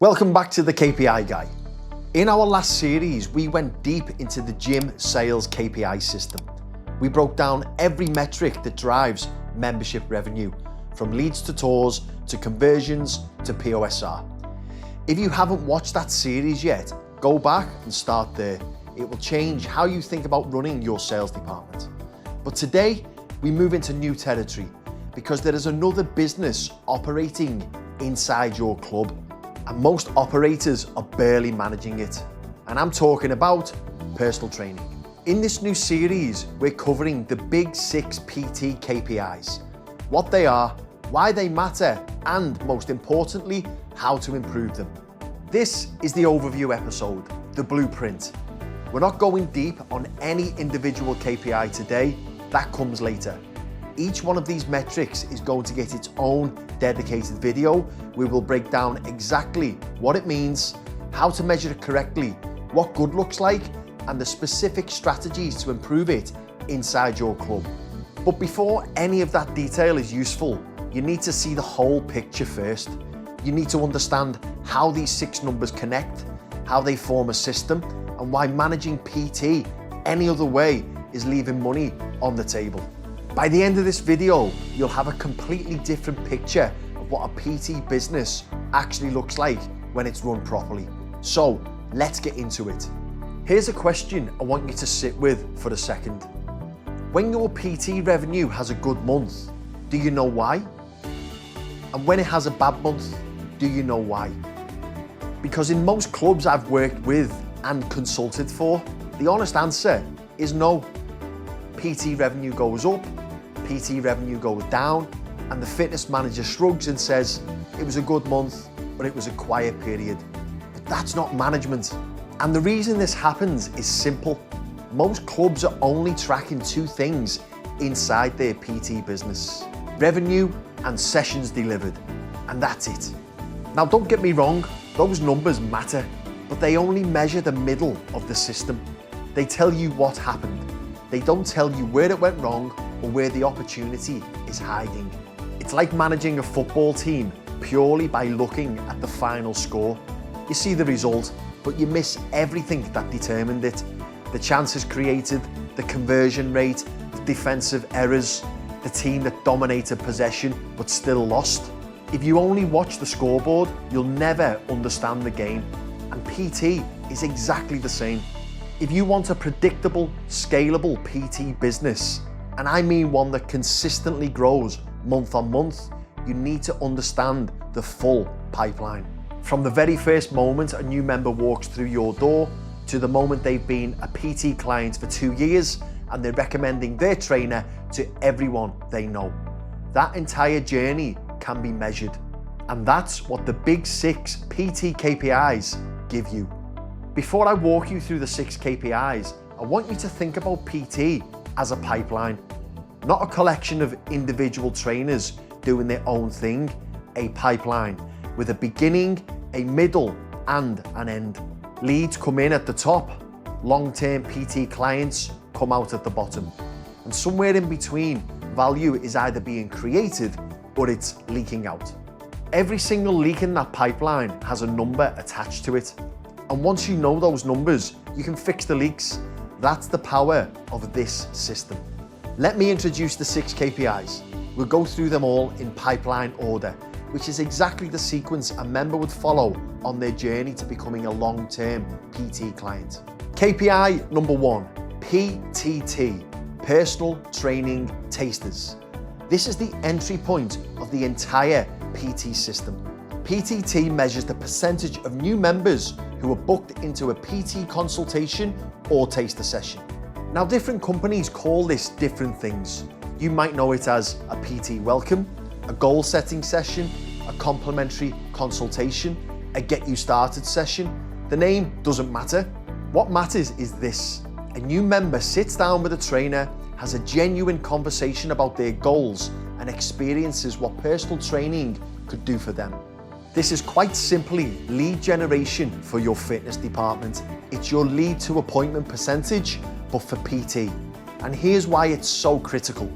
Welcome back to the KPI Guy. In our last series, we went deep into the gym sales KPI system. We broke down every metric that drives membership revenue, from leads to tours, to conversions, to POSR. If you haven't watched that series yet, go back and start there. It will change how you think about running your sales department. But today, we move into new territory because there is another business operating inside your club, and most operators are barely managing it. And I'm talking about personal training. In this new series, we're covering the big 6 PT KPIs, what they are, why they matter, and most importantly, how to improve them. This is the overview episode, the blueprint. We're not going deep on any individual KPI today, that comes later. Each one of these metrics is going to get its own dedicated video. We will break down exactly what it means, how to measure it correctly, what good looks like, and the specific strategies to improve it inside your club. But before any of that detail is useful, you need to see the whole picture first. You need to understand how these 6 numbers connect, how they form a system, and why managing PT any other way is leaving money on the table. By the end of this video, you'll have a completely different picture of what a PT business actually looks like when it's run properly. So let's get into it. Here's a question I want you to sit with for a second. When your PT revenue has a good month, do you know why? And when it has a bad month, do you know why? Because in most clubs I've worked with and consulted for, the honest answer is no. PT revenue goes up, PT revenue goes down, and the fitness manager shrugs and says, it was a good month, but it was a quiet period. But that's not management. And the reason this happens is simple. Most clubs are only tracking 2 things inside their PT business: revenue and sessions delivered. And that's it. Now, don't get me wrong, those numbers matter, but they only measure the middle of the system. They tell you what happened. They don't tell you where it went wrong or where the opportunity is hiding. It's like managing a football team purely by looking at the final score. You see the result, but you miss everything that determined it. The chances created, the conversion rate, the defensive errors, the team that dominated possession but still lost. If you only watch the scoreboard, you'll never understand the game. And PT is exactly the same. If you want a predictable, scalable PT business, and I mean one that consistently grows month on month, you need to understand the full pipeline. From the very first moment a new member walks through your door, to the moment they've been a PT client for 2 years and they're recommending their trainer to everyone they know. That entire journey can be measured. And that's what the big 6 PT KPIs give you. Before I walk you through the 6 KPIs, I want you to think about PT as a pipeline, not a collection of individual trainers doing their own thing, a pipeline with a beginning, a middle, and an end. Leads come in at the top, long-term PT clients come out at the bottom. And somewhere in between, value is either being created or it's leaking out. Every single leak in that pipeline has a number attached to it. And once you know those numbers, you can fix the leaks. That's the power of this system. Let me introduce the 6 KPIs. We'll go through them all in pipeline order, which is exactly the sequence a member would follow on their journey to becoming a long-term PT client. KPI number 1, PTT, Personal Training Tasters. This is the entry point of the entire PT system. PTT measures the percentage of new members who are booked into a PT consultation or taster session. Now, different companies call this different things. You might know it as a PT welcome, a goal setting session, a complimentary consultation, a get you started session. The name doesn't matter. What matters is this: a new member sits down with a trainer, has a genuine conversation about their goals, and experiences what personal training could do for them. This is quite simply lead generation for your fitness department. It's your lead to appointment percentage, but for PT. And here's why it's so critical.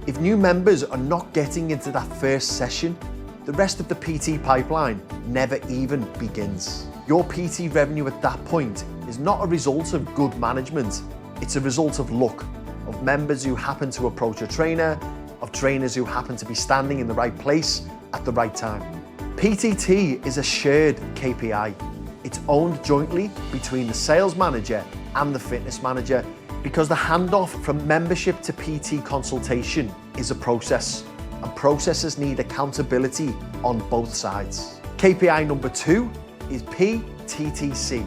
If new members are not getting into that first session, the rest of the PT pipeline never even begins. Your PT revenue at that point is not a result of good management, it's a result of luck, of members who happen to approach a trainer, of trainers who happen to be standing in the right place at the right time. PTT is a shared KPI. It's owned jointly between the sales manager and the fitness manager because the handoff from membership to PT consultation is a process, and processes need accountability on both sides. KPI number 2 is PTTC,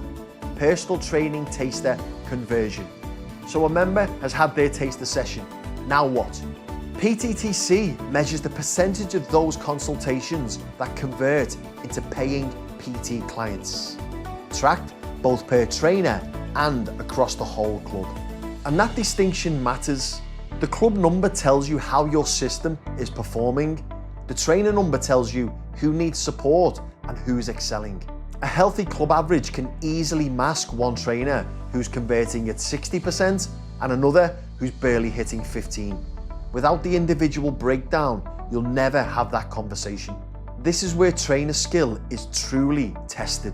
Personal Training Taster Conversion. So a member has had their taster session. Now what? PTTC measures the percentage of those consultations that convert into paying PT clients, tracked both per trainer and across the whole club. And that distinction matters. The club number tells you how your system is performing. The trainer number tells you who needs support and who's excelling. A healthy club average can easily mask one trainer who's converting at 60% and another who's barely hitting 15%. Without the individual breakdown, you'll never have that conversation. This is where trainer skill is truly tested.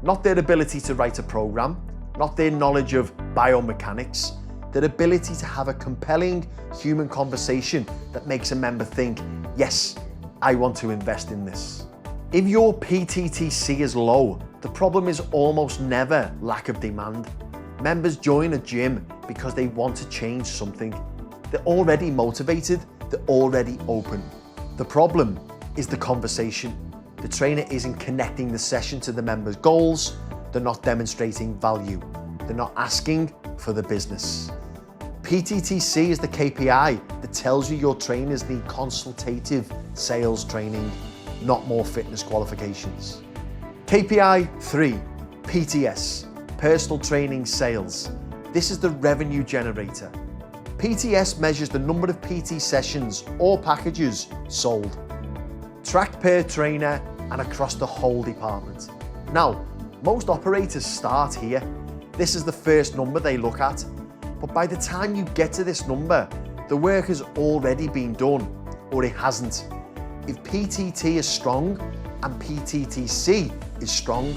Not their ability to write a program, not their knowledge of biomechanics, their ability to have a compelling human conversation that makes a member think, yes, I want to invest in this. If your PTTC is low, the problem is almost never lack of demand. Members join a gym because they want to change something. They're already motivated, they're already open. The problem is the conversation. The trainer isn't connecting the session to the member's goals, they're not demonstrating value, they're not asking for the business. PTTC is the KPI that tells you your trainers need consultative sales training, not more fitness qualifications. KPI 3, PTS, Personal Training Sales. This is the revenue generator. PTS measures the number of PT sessions or packages sold, tracked per trainer and across the whole department. Now, most operators start here. This is the first number they look at, but by the time you get to this number, the work has already been done, or it hasn't. If PTT is strong and PTTC is strong,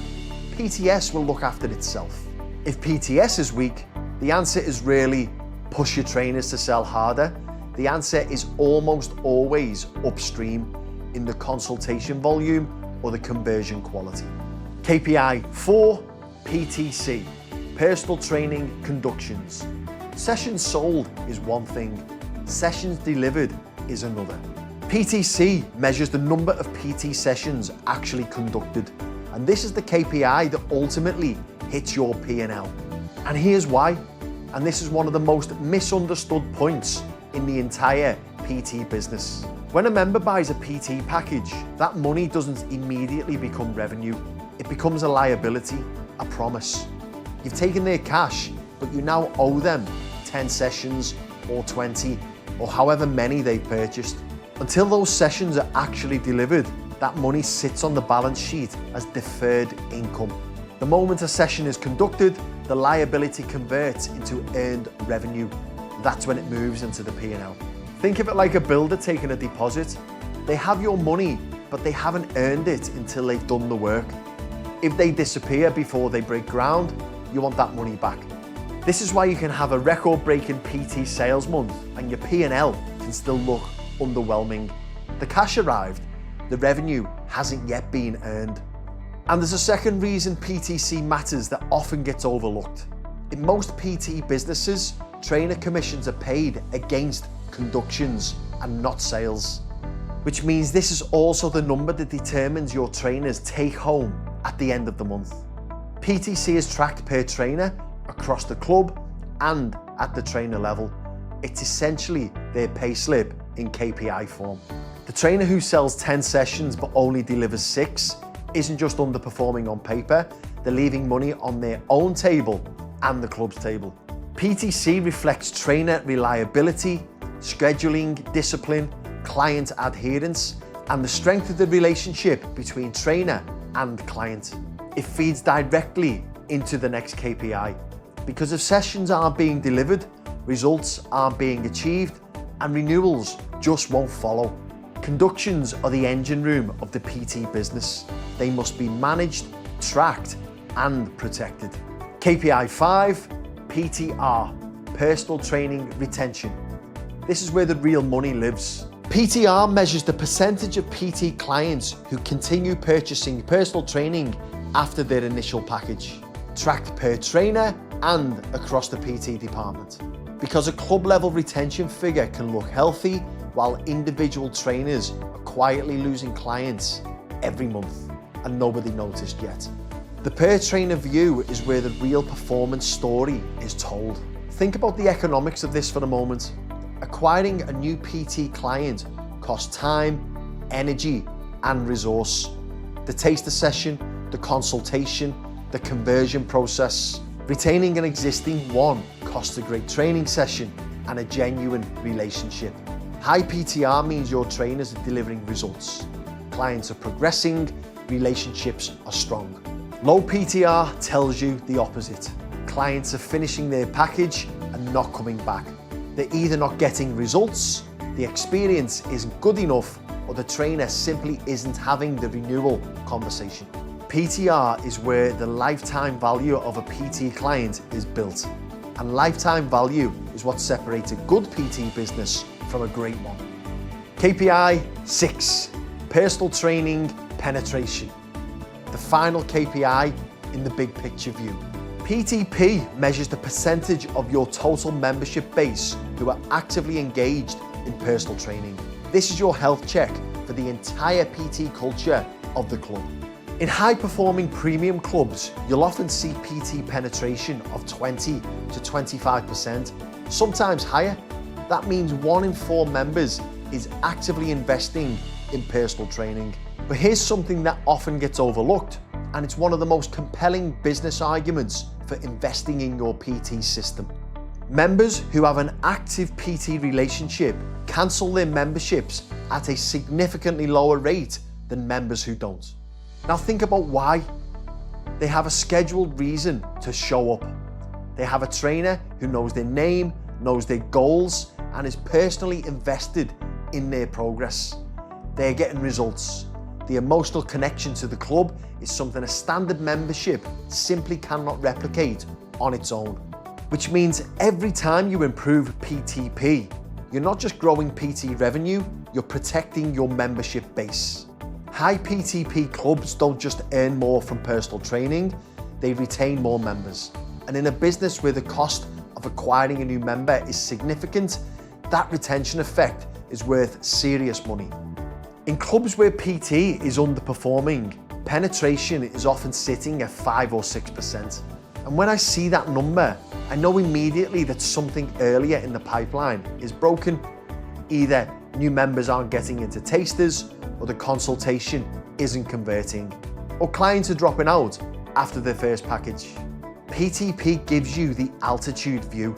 PTS will look after itself. If PTS is weak, the answer is really push your trainers to sell harder. The answer is almost always upstream in the consultation volume or the conversion quality. KPI 4, PTC, Personal Training Conductions. Sessions sold is one thing, sessions delivered is another. PTC measures the number of PT sessions actually conducted, and this is the KPI that ultimately hits your P&L. And here's why. And this is one of the most misunderstood points in the entire PT business. When a member buys a PT package, that money doesn't immediately become revenue. It becomes a liability, a promise. You've taken their cash, but you now owe them 10 sessions or 20 or however many they've purchased. Until those sessions are actually delivered, that money sits on the balance sheet as deferred income. The moment a session is conducted, the liability converts into earned revenue. That's when it moves into the P&L. Think of it like a builder taking a deposit. They have your money, but they haven't earned it until they've done the work. If they disappear before they break ground, you want that money back. This is why you can have a record-breaking PT sales month and your P&L can still look underwhelming. The cash arrived, the revenue hasn't yet been earned. And there's a second reason PTC matters that often gets overlooked. In most PT businesses, trainer commissions are paid against conductions and not sales, which means this is also the number that determines your trainer's take home at the end of the month. PTC is tracked per trainer across the club and at the trainer level. It's essentially their pay slip in KPI form. The trainer who sells 10 sessions but only delivers 6 isn't just underperforming on paper, they're leaving money on their own table and the club's table. PTC reflects trainer reliability, scheduling, discipline, client adherence, and the strength of the relationship between trainer and client. It feeds directly into the next KPI, because if sessions aren't being delivered, results aren't being achieved, and renewals just won't follow. Conductions are the engine room of the PT business. They must be managed, tracked, and protected. KPI 5, PTR, personal training retention. This is where the real money lives. PTR measures the percentage of PT clients who continue purchasing personal training after their initial package, tracked per trainer and across the PT department. Because a club level retention figure can look healthy while individual trainers are quietly losing clients every month and nobody noticed yet. The per trainer view is where the real performance story is told. Think about the economics of this for a moment. Acquiring a new PT client costs time, energy, and resource. The taster session, the consultation, the conversion process. Retaining an existing one costs a great training session and a genuine relationship. High PTR means your trainers are delivering results. Clients are progressing, relationships are strong. Low PTR tells you the opposite. Clients are finishing their package and not coming back. They're either not getting results, the experience isn't good enough, or the trainer simply isn't having the renewal conversation. PTR is where the lifetime value of a PT client is built. And lifetime value is what separates a good PT business from a great one. KPI 6, personal training penetration. The final KPI in the big picture view. PTP measures the percentage of your total membership base who are actively engaged in personal training. This is your health check for the entire PT culture of the club. In high-performing premium clubs, you'll often see PT penetration of 20 to 25%, sometimes higher. That means 1 in 4 members is actively investing in personal training. But here's something that often gets overlooked, and it's one of the most compelling business arguments for investing in your PT system. Members who have an active PT relationship cancel their memberships at a significantly lower rate than members who don't. Now think about why. They have a scheduled reason to show up. They have a trainer who knows their name, knows their goals, and is personally invested in their progress. They're getting results. The emotional connection to the club is something a standard membership simply cannot replicate on its own. Which means every time you improve PTP, you're not just growing PT revenue, you're protecting your membership base. High PTP clubs don't just earn more from personal training, they retain more members. And in a business where the cost of acquiring a new member is significant, that retention effect is worth serious money. In clubs where PT is underperforming, penetration is often sitting at 5 or 6%. And when I see that number, I know immediately that something earlier in the pipeline is broken. Either new members aren't getting into tasters, or the consultation isn't converting, or clients are dropping out after their first package. PTP gives you the altitude view.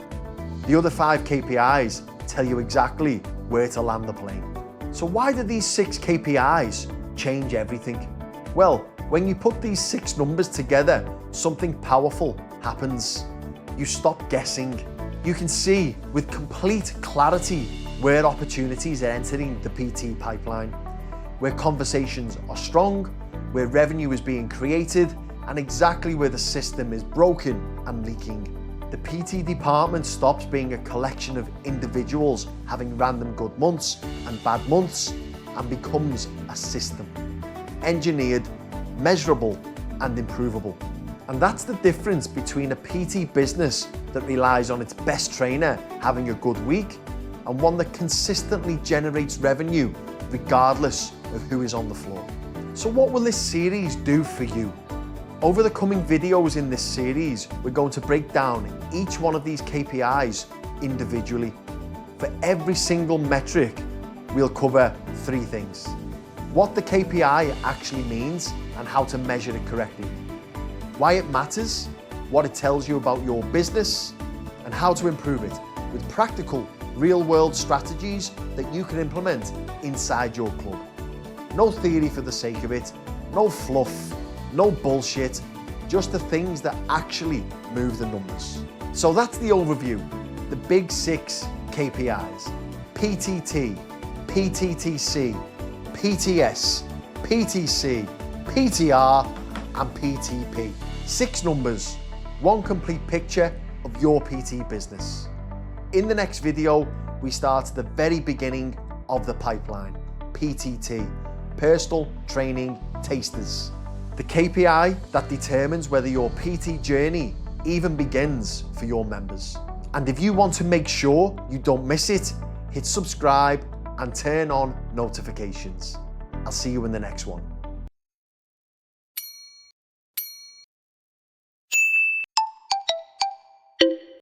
The other 5 KPIs tell you exactly where to land the plane. So why do these 6 KPIs change everything? Well, when you put these 6 numbers together, something powerful happens. You stop guessing. You can see with complete clarity where opportunities are entering the PT pipeline, where conversations are strong, where revenue is being created, and exactly where the system is broken and leaking. The PT department stops being a collection of individuals having random good months and bad months and becomes a system. Engineered, measurable, and improvable. And that's the difference between a PT business that relies on its best trainer having a good week and one that consistently generates revenue regardless of who is on the floor. So what will this series do for you? Over the coming videos in this series, we're going to break down each one of these KPIs individually. For every single metric, we'll cover 3 things. What the KPI actually means and how to measure it correctly. Why it matters, what it tells you about your business, and how to improve it with practical, real-world strategies that you can implement inside your club. No theory for the sake of it, no fluff, no bullshit, just the things that actually move the numbers. So that's the overview, the big 6 KPIs: PTT, PTTC, PTS, PTC, PTR, and PTP. 6 numbers, 1 complete picture of your PT business. In the next video, we start at the very beginning of the pipeline, PTT, Personal Training Tasters. The KPI that determines whether your PT journey even begins for your members. And if you want to make sure you don't miss it, hit subscribe and turn on notifications. I'll see you in the next one.